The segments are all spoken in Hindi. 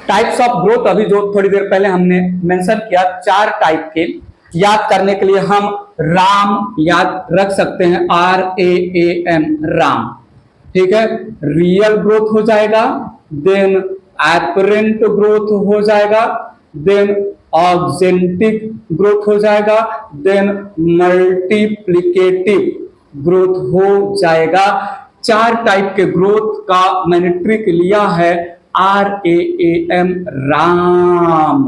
टाइप्स ऑफ ग्रोथ अभी जो थोड़ी देर पहले हमने मेंशन किया, 4 टाइप के। याद करने के लिए हम राम याद रख सकते हैं, RAAM, राम, ठीक है। रियल ग्रोथ हो जाएगा, देन एपरेंट ग्रोथ हो जाएगा, देन ऑक्जेंटिक ग्रोथ हो जाएगा, देन मल्टीप्लिकेटिव ग्रोथ हो जाएगा। 4 टाइप के ग्रोथ का मैंने ट्रिक लिया है, RAAM, राम,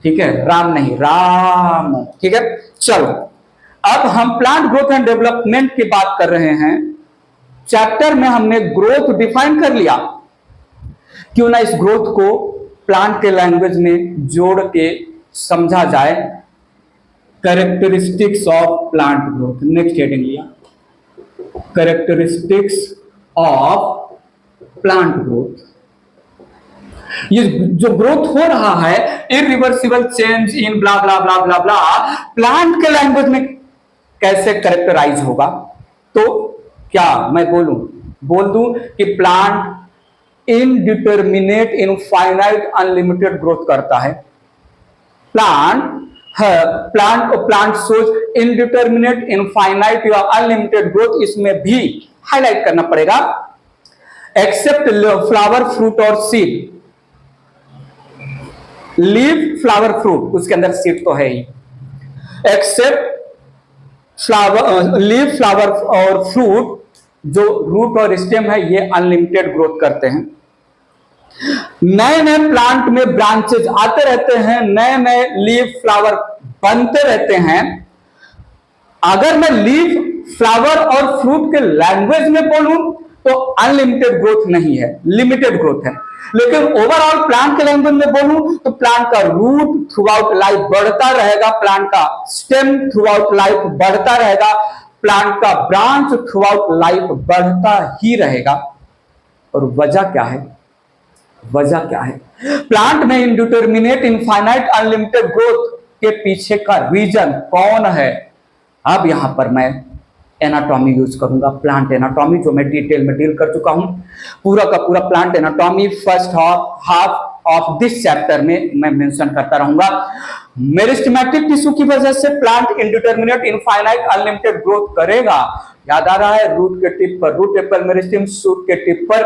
ठीक है, राम नहीं, राम, ठीक है। चलो अब हम प्लांट ग्रोथ एंड डेवलपमेंट की बात कर रहे हैं। चैप्टर में हमने ग्रोथ डिफाइन कर लिया, क्यों ना इस ग्रोथ को प्लांट के लैंग्वेज में जोड़ के समझा जाए। Characteristics of plant growth, next heading लिया, कैरेक्टरिस्टिक्स ऑफ प्लांट ग्रोथ। ये जो ग्रोथ हो रहा है, irreversible change in blah blah blah blah blah, plant के लैंग्वेज में कैसे कैरेक्टराइज होगा? तो क्या मैं बोल दूं कि plant indeterminate, infinite, unlimited growth करता है। प्लांट सोच इनडिटर्मिनेट, इनफाइनाइट या अनलिमिटेड ग्रोथ, इसमें भी हाईलाइट करना पड़ेगा। एक्सेप्ट फ्लावर, फ्रूट और सीड। लीव, फ्लावर, फ्रूट, उसके अंदर सीड तो है ही। एक्सेप्ट फ्लावर, लीव, फ्लावर और फ्रूट, जो रूट और स्टेम है, ये अनलिमिटेड ग्रोथ करते हैं। नए नए प्लांट में ब्रांचेज आते रहते हैं, नए नए लीव, फ्लावर बनते रहते हैं। अगर मैं लीव, फ्लावर और फ्रूट के लैंग्वेज में बोलूं तो अनलिमिटेड ग्रोथ नहीं है, लिमिटेड ग्रोथ है। लेकिन ओवरऑल प्लांट के लैंग्वेज में बोलूं तो प्लांट का रूट थ्रू आउट लाइफ बढ़ता रहेगा, प्लांट का स्टेम थ्रू आउट लाइफ बढ़ता रहेगा, प्लांट का ब्रांच थ्रू आउट लाइफ बढ़ता ही रहेगा। और वजह क्या है? वजह क्या है? प्लांट में इनडिटर्मिनेट, इनफाइनाइट, अनलिमिटेड ग्रोथ के पीछे का रीजन कौन है? अब यहां पर मैं एनाटॉमी यूज करूंगा, प्लांट एनाटॉमी, जो मैं डिटेल में डील कर चुका हूं। पूरा का पूरा plant anatomy first half of this chapter में मैं मेंशन करता रहूंगा। मेरिस्टेमेटिक टिश्यू की वजह से plant indeterminate, infinite, unlimited growth करेगा। याद आ रहा है? रूट के टिप पर रूट एपिकल मेरिस्टेम, शूट के टिप पर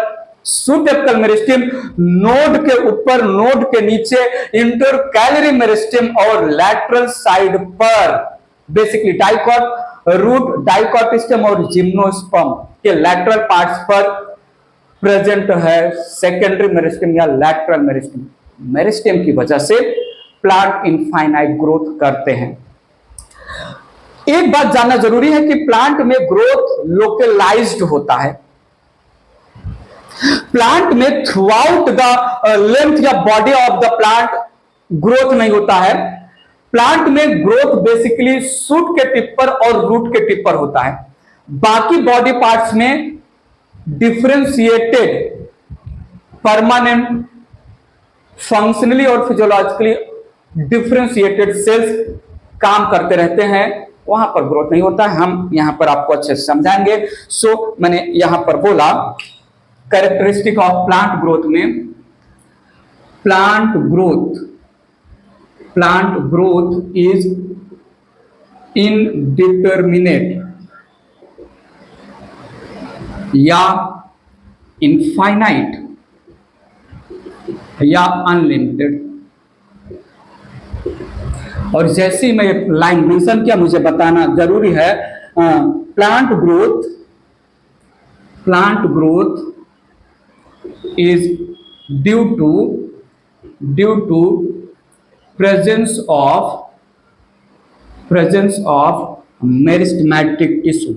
शूट एपिकल मेरिस्टेम, नोड के ऊपर, नोड के नीचे इंटरकैलरी मेरिस्टेम और लैटरल साइड पर basically dicot, root, dicot stem और जिम्नोस्पर्म के लैटरल पार्ट्स पर प्रेजेंट है सेकेंडरी मेरिस्टेम या लैटरल मेरिस्टेम। मेरिस्टेम की वजह से प्लांट इनफाइनाइट ग्रोथ करते हैं। एक बात जानना जरूरी है कि प्लांट में ग्रोथ लोकलाइज्ड होता है। प्लांट में थ्रू आउट द लेंथ या body of the plant growth नहीं होता है। प्लांट में ग्रोथ बेसिकली शूट के टिप पर और रूट के टिप पर होता है। बाकी बॉडी पार्ट्स में डिफरेंशिएटेड, परमानेंट, फंक्शनली और फिजियोलॉजिकली डिफरेंशिएटेड सेल्स काम करते रहते हैं, वहां पर ग्रोथ नहीं होता है। हम यहां पर आपको अच्छे से समझाएंगे। सो मैंने यहां पर बोला कैरेक्टरिस्टिक ऑफ प्लांट ग्रोथ में, प्लांट ग्रोथ इज इनडिटर्मिनेट या इनफाइनाइट या अनलिमिटेड। और जैसे ही मैं लाइन मेंशन किया, मुझे बताना जरूरी है, plant growth is due to presence of meristematic tissue।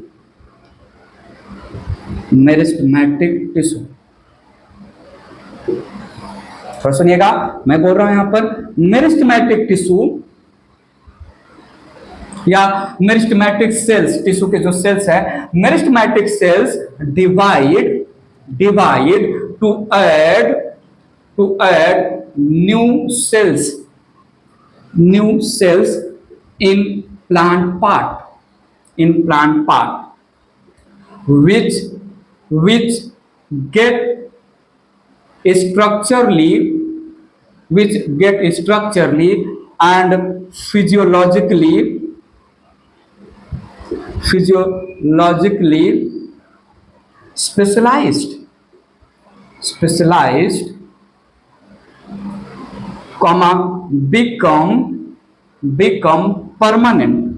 थोड़ा सुनिएगा, मैं बोल रहा हूं यहां पर मेरिस्टेमेटिक टिश्यू या मेरिस्टेमेटिक सेल्स, टिश्यू के जो सेल्स है, meristematic cells divide to add new cells in plant part which get structurally which get structurally and physiologically specialized, comma, become permanent,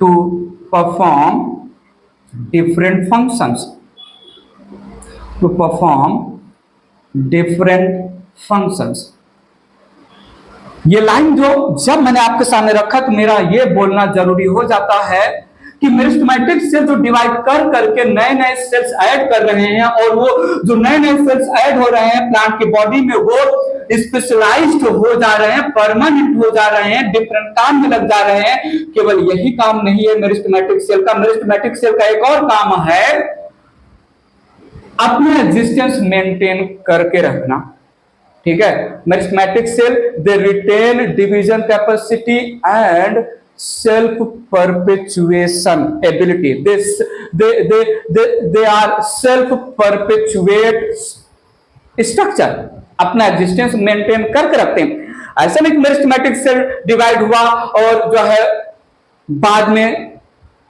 to perform different functions, ये लाइन जो जब मैंने आपके सामने रखा तो मेरा ये बोलना जरूरी हो जाता है कि मेरिस्टेमेटिक सेल जो डिवाइड कर करके नए नए सेल्स ऐड कर रहे हैं, और वो जो नए नए सेल्स ऐड हो रहे हैं प्लांट की बॉडी में, वो स्पेशलाइज्ड हो जा रहे हैं, परमानेंट हो जा रहे हैं, डिफरेंट काम में लग जा रहे हैं। केवल यही काम नहीं है मेरिस्टेमेटिक सेल का, मेरिस्टेमेटिक सेल का एक और काम है अपना एग्जिस्टेंस मेंटेन करके रखना। ठीक है, meristematic cell they retain division capacity and self perpetuation ability, they are self perpetuate structure, अपना एग्जिस्टेंस मेंटेन करके रखते हैं। ऐसा नहीं कि मेरिस्टेमेटिक सेल डिवाइड हुआ और जो है बाद में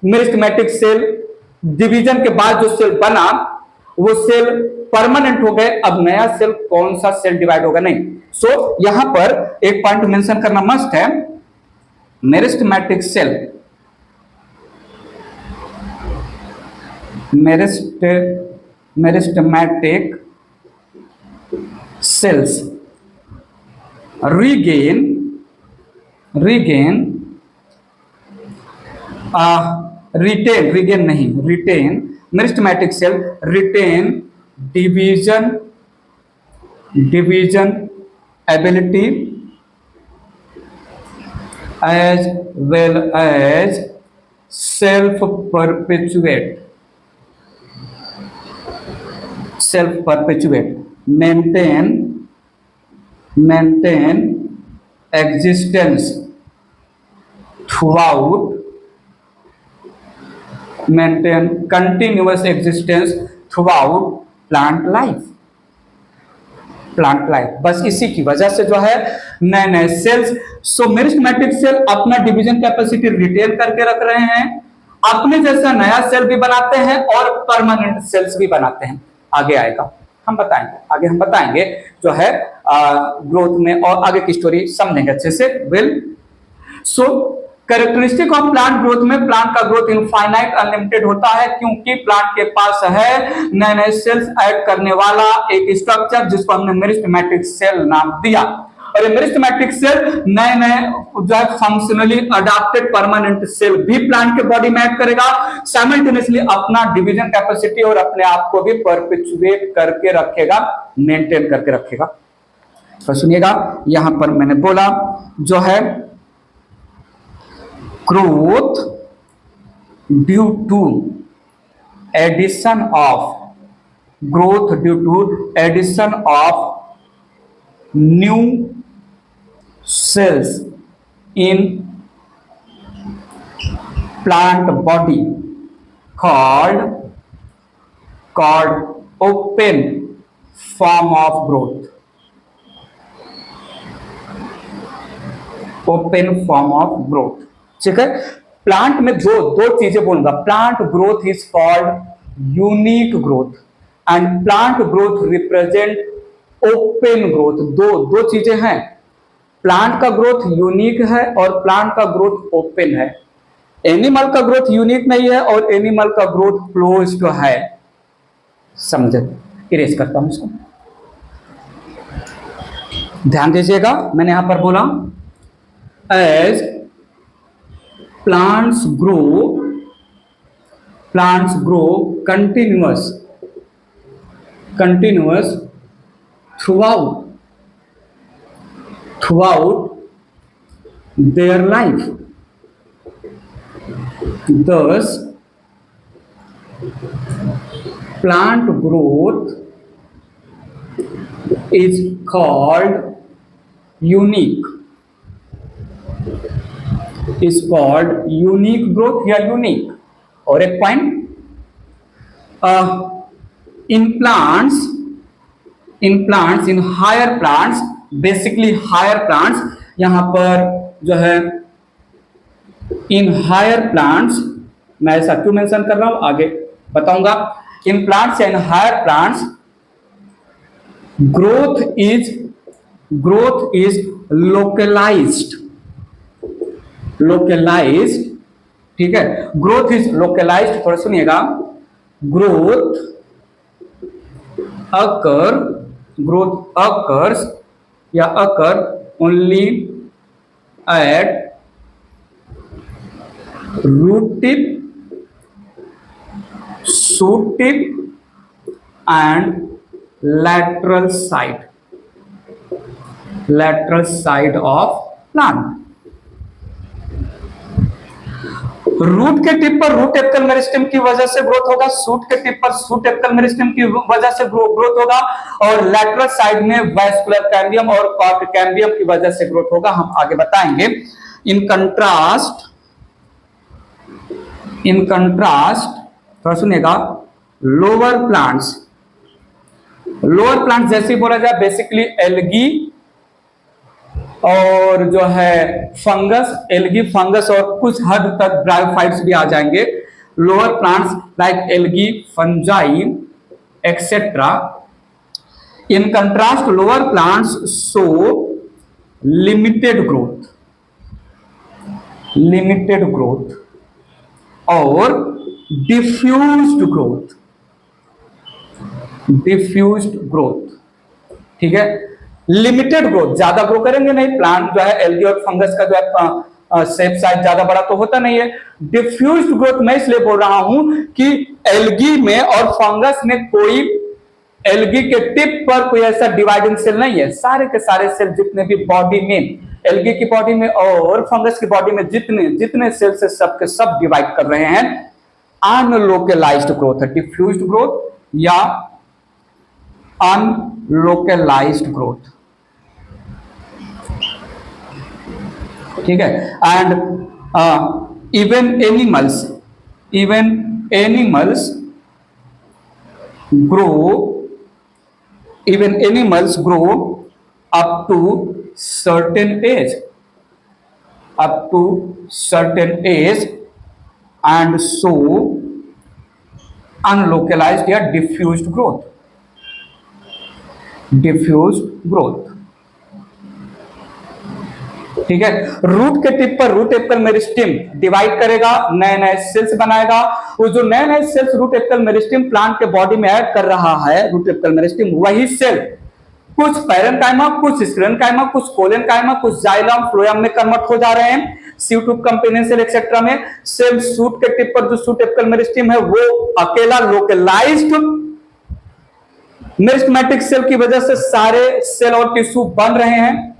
मेरिस्टेमेटिक सेल डिवीजन के बाद जो सेल बना वो सेल परमानेंट हो गए, अब नया सेल कौन सा सेल डिवाइड होगा, नहीं। सो यहां पर एक पॉइंट मेंशन करना मस्ट है, meristematic cell meristematic cells regain meristematic cell retain division ability as well as self perpetuate, maintain existence throughout, maintain continuous existence throughout plant life, बस इसी की वजह से जो है नए नए सेल्स। सो मेरिस्टेमेटिक सेल अपना डिवीजन कैपेसिटी रिटेन करके रख रहे हैं, अपने जैसा नया सेल भी बनाते हैं और परमानेंट सेल्स भी बनाते हैं। आगे आएगा, हम बताएंगे जो है ग्रोथ में, और आगे की स्टोरी समझेंगे अच्छे से। सो कैरेक्टरिस्टिक ऑफ प्लांट ग्रोथ में, प्लांट का ग्रोथ इनफाइनाइट अनलिमिटेड होता है, क्योंकि प्लांट के पास है नए नए सेल्स ऐड करने वाला एक स्ट्रक्चर जिसको हमने मेरिस्टेमेटिक सेल नाम दिया। और ये मेरिस्टेमेटिक सेल नए नए जो है फंक्शनली अडॉप्टेड परमानेंट सेल भी प्लांट के बॉडी में ऐड करेगा, साइमल्टेनियसली अपना डिवीजन कैपेसिटी और अपने आप को भी परपेचुएट करके रखेगा, मेंटेन करके रखेगा। तो सुनिएगा, यहां पर मैंने बोला जो है growth due to addition of new cells in plant body called open form of growth, ठीक है। प्लांट में दो चीजें बोलूंगा, plant growth is called unique growth and plant growth represent open growth. दो चीजें हैं, प्लांट का ग्रोथ यूनिक है और प्लांट का ग्रोथ ओपन है। एनिमल का ग्रोथ यूनिक नहीं है और एनिमल का ग्रोथ क्लोज्ड है। समझे? इरेज करता हूं इसको, ध्यान दीजिएगा। मैंने यहां पर बोला as plants grow continuous throughout their life. Thus, plant growth is called unique. Growth या यूनिक। और एक point, in plants, in higher plants, basically higher plants, यहां पर जो है इन हायर प्लांट्स, मैं ऐसा क्यों मेंशन कर रहा हूं आगे बताऊंगा। इन प्लांट्स या in higher plants growth is localized, ठीक है, ग्रोथ इज लोकलाइज्ड। थोड़ा सुनिएगा, ग्रोथ अकर्स या occur only at root tip, shoot tip and lateral side of plant। Root के टिप पर रूट एपिकल मेरिस्टेम की वजह से ग्रोथ होगा, शूट के टिप पर शूट एपिकल मेरिस्टेम की वजह से ग्रोथ होगा, और लैटरल साइड में वैस्कुलर कैम्बियम और कॉर्ड कैम्बियम की वजह से ग्रोथ होगा। हम आगे बताएंगे। इन कंट्रास्ट थोड़ा सुनिएगा, लोअर प्लांट्स जैसे ही बोला जाए, बेसिकली एल्गी और जो है फंगस, एल्गी फंगस और कुछ हद तक ब्रायोफाइट्स भी आ जाएंगे। Lower plants like algae, fungi etcetera. In contrast lower plants show limited growth और डिफ्यूज्ड ग्रोथ, ठीक है। लिमिटेड ग्रोथ, ज्यादा ग्रो करेंगे नहीं, प्लांट जो है एल्गी और फंगस का जो है शेप साइज ज्यादा बड़ा तो होता नहीं है। डिफ्यूज्ड ग्रोथ मैं इसलिए बोल रहा हूं कि एल्गी में और फंगस में कोई, एल्गी के टिप पर कोई ऐसा डिवाइडिंग सेल नहीं है। सारे के सारे सेल जितने भी बॉडी में, एल्गी की बॉडी में और फंगस की बॉडी में जितने सेल से सब के सब डिवाइड कर रहे हैं। अनलोकलाइज्ड ग्रोथ है, डिफ्यूज्ड ग्रोथ या अनलोकलाइज्ड ग्रोथ, ठीक है। And even animals grow up to certain age and show unlocalized या diffused growth, ठीक है। रूट के टिप पर रूट एपिकल मेरिस्टेम डिवाइड करेगा, नए नए सेल्स बनाएगा। वो जो नए नए cells root apical meristem plant के बॉडी में ऐड कर रहा है, रूट एपिकल मेरिस्टेम, वही सेल कुछ पैरेंकाइमा, कुछ स्क्लेरेंकाइमा, कुछ कोलेनकाइमा, कुछ जाइलम फ्लोएम में कन्वर्ट हो जा रहे हैं, C2 कंपेनियन सेल एक्सेट्रा में। सेल शूट के टिप पर जो शूट एपिकल मेरिस्टेम है वो अकेला लोकलाइज्ड मेरिस्टेमेटिक सेल की वजह से सारे सेल और टिश्यू बन रहे हैं।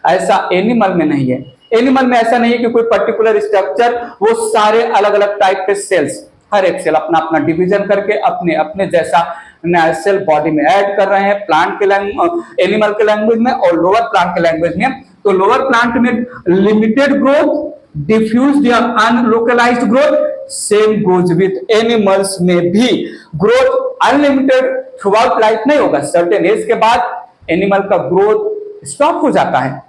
ऐसा एनिमल में नहीं है। एनिमल में ऐसा नहीं है कि कोई पर्टिकुलर स्ट्रक्चर, वो सारे अलग अलग टाइप के सेल्स, हर एक सेल अपना अपना डिवीजन करके अपने अपने जैसा नया सेल बॉडी में ऐड कर रहे हैं, प्लांट के एनिमल के लैंग्वेज में और लोअर प्लांट के लैंग्वेज में। तो लोअर प्लांट में लिमिटेड ग्रोथ, डिफ्यूज्ड या unlocalized growth. Same goes with animals में भी growth unlimited throughout life नहीं होगा। सर्टेन एज के बाद एनिमल का ग्रोथ स्टॉप हो जाता है,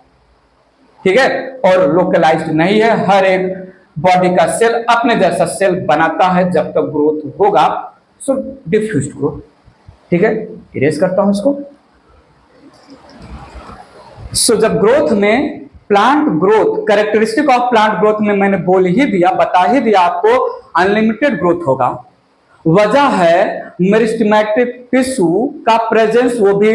ठीक है, और लोकलाइज्ड नहीं है। हर एक बॉडी का सेल अपने जैसा सेल बनाता है जब तक ग्रोथ होगा। सो डिफ्यूज्ड ग्रोथ, ठीक है। इरेज करता हूं इसको। सो जब ग्रोथ में plant growth, characteristic of plant growth में मैंने बोल ही दिया, बता ही दिया आपको, अनलिमिटेड ग्रोथ होगा। वजह है मेरिस्टेमेटिक टिश्यू का प्रेजेंस, वो भी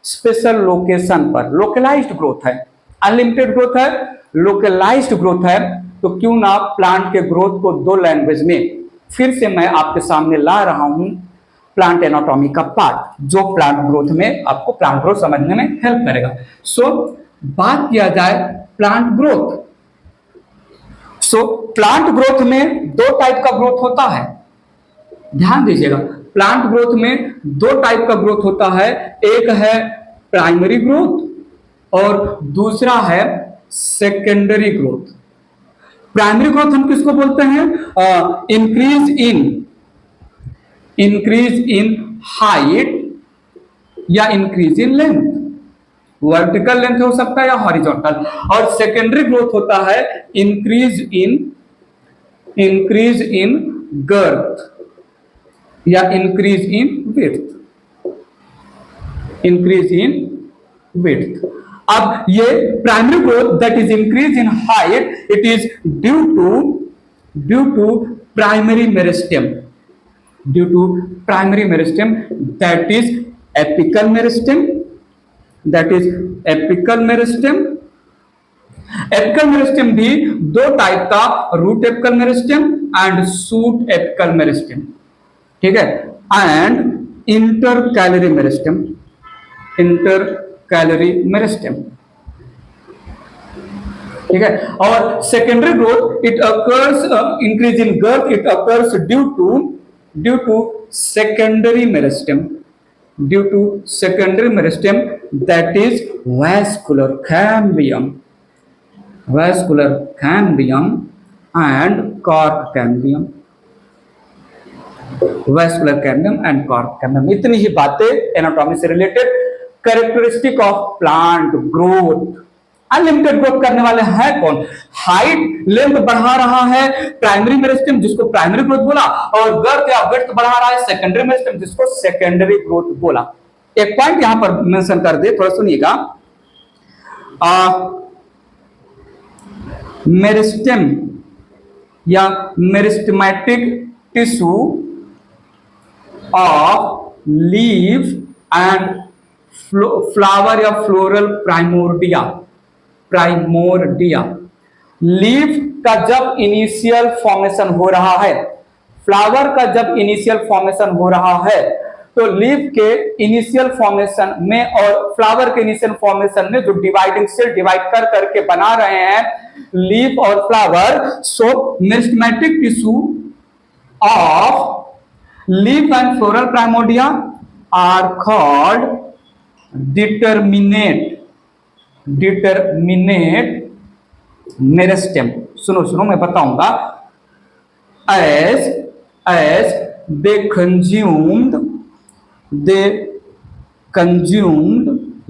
स्पेशल लोकेशन पर। लोकलाइज्ड ग्रोथ है, अनलिमिटेड ग्रोथ है, लोकलाइज्ड ग्रोथ है। तो क्यों ना प्लांट के ग्रोथ को दो लैंग्वेज में फिर से मैं आपके सामने ला रहा हूं, प्लांट एनाटॉमी का पार्ट, जो प्लांट ग्रोथ में आपको प्लांट ग्रोथ समझने में हेल्प करेगा। सो बात किया जाए प्लांट ग्रोथ। सो प्लांट ग्रोथ में दो टाइप का ग्रोथ होता है, ध्यान दीजिएगा। प्लांट ग्रोथ में दो टाइप का ग्रोथ होता है, एक है प्राइमरी ग्रोथ और दूसरा है सेकेंडरी ग्रोथ। प्राइमरी ग्रोथ हम किसको बोलते हैं? इंक्रीज इन हाइट या increase in length, vertical length हो सकता है या हॉरिजॉन्टल। और सेकेंडरी ग्रोथ होता है इंक्रीज इन गर्थ या इंक्रीज इन विड्थ। अब ये primary growth that is increase in height, it is due to primary meristem, that is apical meristem, apical meristem भी दो टाइप का, root apical meristem and shoot apical meristem, ठीक है, एंड इंटरकैलरी मेरिस्टेम, ठीक है। और secondary growth it occurs increase in girth, it occurs due to secondary meristem, that is vascular cambium and cork cambium, इतनी ही बातें एनाटॉमी से related. Characteristic of plant growth, unlimited growth करने वाले हैं कौन? हाइट लेंथ बढ़ा रहा है प्राइमरी मेरिस्टेम, जिसको प्राइमरी ग्रोथ बोला, और गर्थ या विड्थ बढ़ा रहा है सेकेंडरी मेरिस्टेम, जिसको सेकेंडरी ग्रोथ बोला। एक पॉइंट यहां पर मेंशन कर दे, थोड़ा सुनिएगा। मेरिस्टेम या meristematic tissue of leaf and flower या फ्लोरल प्राइमोर्डिया, लीफ का जब इनिशियल फॉर्मेशन हो रहा है, फ्लावर का जब इनिशियल फॉर्मेशन हो रहा है, तो लीफ के इनिशियल फॉर्मेशन में और फ्लावर के इनिशियल फॉर्मेशन में जो डिवाइडिंग सेल डिवाइड कर करके बना रहे हैं लीफ और flower, so meristematic tissue of leaf and floral primordia are called determinate meristem. सुनो मैं बताऊंगा। एज दे कंज्यूम्ड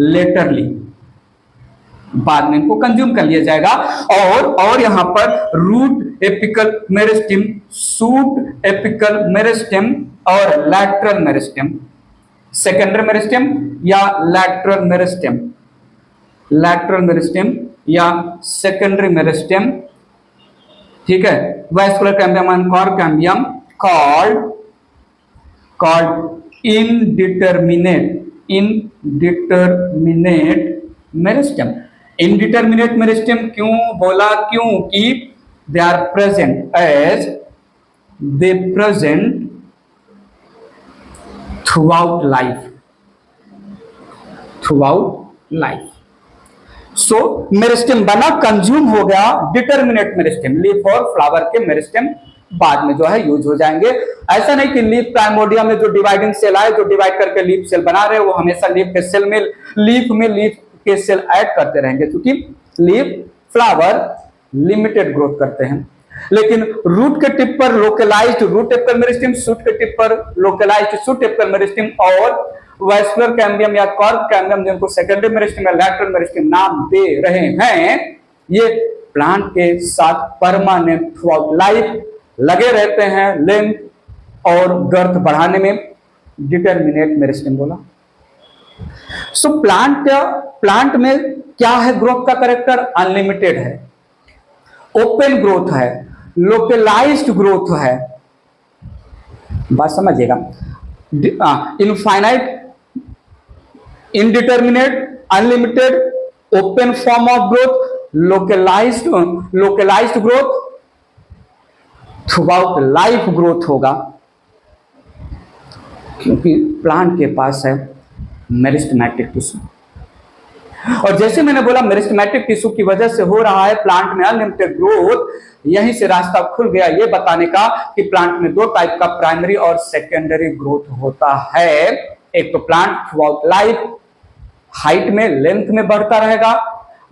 लेटरली, बाद में इनको कंज्यूम कर लिया जाएगा। और यहां पर root apical meristem, shoot apical meristem और लैटरल मेरिस्टेम, सेकेंडरी मेरिस्टेम या लैटरल मेरिस्टेम या सेकेंडरी मेरिस्टेम, ठीक है। Vascular cambium and cork cambium called indeterminate meristem. Indeterminate meristem क्यों बोला? क्योंकि they are present throughout life. So meristem बना, कंज्यूम हो गया, डिटर्मिनेट मेरिस्टेम, लीफ और फ्लावर के मेरिस्टेम बाद में जो है यूज हो जाएंगे। ऐसा नहीं कि लीफ प्राइमोर्डिया में जो डिवाइडिंग सेल आए, जो डिवाइड करके लीफ सेल बना रहे, वो हमेशा लीफ के सेल ऐड करते रहेंगे, क्योंकि लीफ फ्लावर लिमिटेड ग्रोथ करते हैं। लेकिन रूट के टिप पर localized root apical meristem, shoot के टिप पर लोकलाइज्ड शूट एपिकल मेरिस्टेम और वैस्कुलर कैम्बियम या कॉर्क कैम्बियम, जिनको सेकेंडरी मेरिस्टेम या लैटरल मेरिस्टेम नाम दे रहे हैं, ये प्लांट के साथ परमानेंट थ्रूआउट लाइफ लगे रहते हैं लेंथ और गर्थ बढ़ाने में। डिटर्मिनेट मेरिस्टेम बोला। सो प्लांट में क्या है ग्रोथ का कैरेक्टर? अनलिमिटेड है, ओपन ग्रोथ है, लोकलाइज्ड ग्रोथ है। बात समझिएगा। Infinite, indeterminate, unlimited, open form of growth, localized growth, throughout life growth होगा, क्योंकि प्लांट के पास है मेरिस्टेमेटिक टिश्यू। और जैसे मैंने बोला मेरिस्टेमेटिक टिश्यू की वजह से हो रहा है प्लांट में अनलिमिटेड ग्रोथ, यहीं से रास्ता खुल गया ये बताने का कि प्लांट में दो टाइप का प्राइमरी और सेकेंडरी ग्रोथ होता है। एक तो प्लांट थ्रूआउट लाइफ हाइट में, लेंथ में बढ़ता रहेगा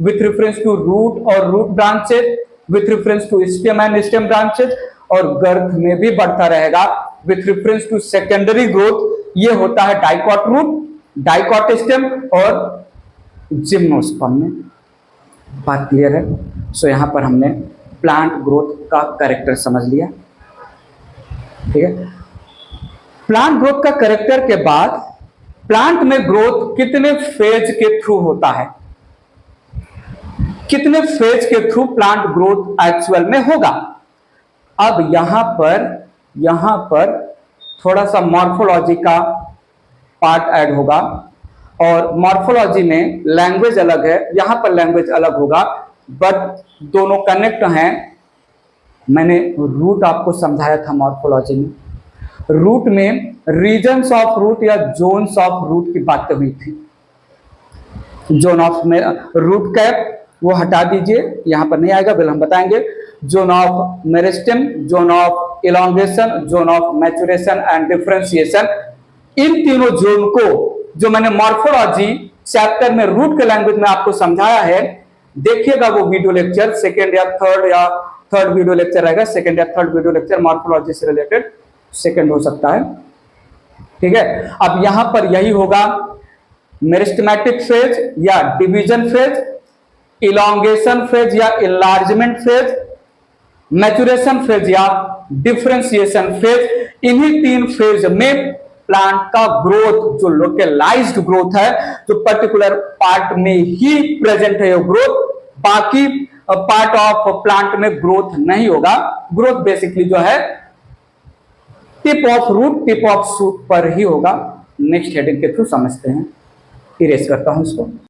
विथ रेफरेंस टू रूट और root branches, with reference to stem and stem branches, और गर्थ में भी बढ़ता रहेगा with reference to secondary growth ये होता है डाइकॉट रूट, डाइकॉट स्टेम और जिम्नोस्पर्म में। बात क्लियर है? सो यहां पर हमने प्लांट ग्रोथ का कैरेक्टर समझ लिया। ठीक है, प्लांट ग्रोथ का कैरेक्टर के बाद प्लांट में ग्रोथ कितने फेज के थ्रू होता है, कितने फेज के थ्रू प्लांट ग्रोथ एक्चुअल में होगा। अब यहां पर थोड़ा सा मॉर्फोलॉजी का पार्ट ऐड होगा, और मॉर्फोलॉजी में लैंग्वेज अलग है, यहां पर लैंग्वेज अलग होगा, बट दोनों कनेक्ट हैं। मैंने रूट आपको समझाया था मॉर्फोलॉजी में, रूट में रीजन्स ऑफ रूट या जोन्स ऑफ रूट की बात हुई थी। जोन ऑफ में रूट कैप वो हटा दीजिए, यहां पर नहीं आएगा, बिल हम बताएंगे। Zone of meristem, zone of elongation, zone of maturation and differentiation, इन तीनों जोन को जो मैंने मॉर्फोलॉजी चैप्टर में रूट के लैंग्वेज में आपको समझाया है, देखिएगा वो वीडियो लेक्चर, सेकेंड या थर्ड वीडियो लेक्चर रहेगा, सेकेंड या थर्ड वीडियो लेक्चर मॉर्फोलॉजी से रिलेटेड, सेकेंड हो सकता है। ठीक है, अब यहां पर यही होगा, मेरिस्टेमेटिक फेज या डिवीजन फेज, इलॉन्गेशन फेज या इनलार्जमेंट फेज, मैचुरेशन फेज या डिफरेंशिएशन फेज। इन्हीं तीन फेज में प्लांट का ग्रोथ, जो लोकलाइज्ड ग्रोथ है, जो पर्टिकुलर पार्ट में ही प्रेजेंट है वो ग्रोथ, बाकी पार्ट ऑफ प्लांट में ग्रोथ नहीं होगा। ग्रोथ बेसिकली जो है tip of root, tip of shoot पर ही होगा। नेक्स्ट हेडिंग के थ्रू समझते हैं, इरेज करता हूं इसको।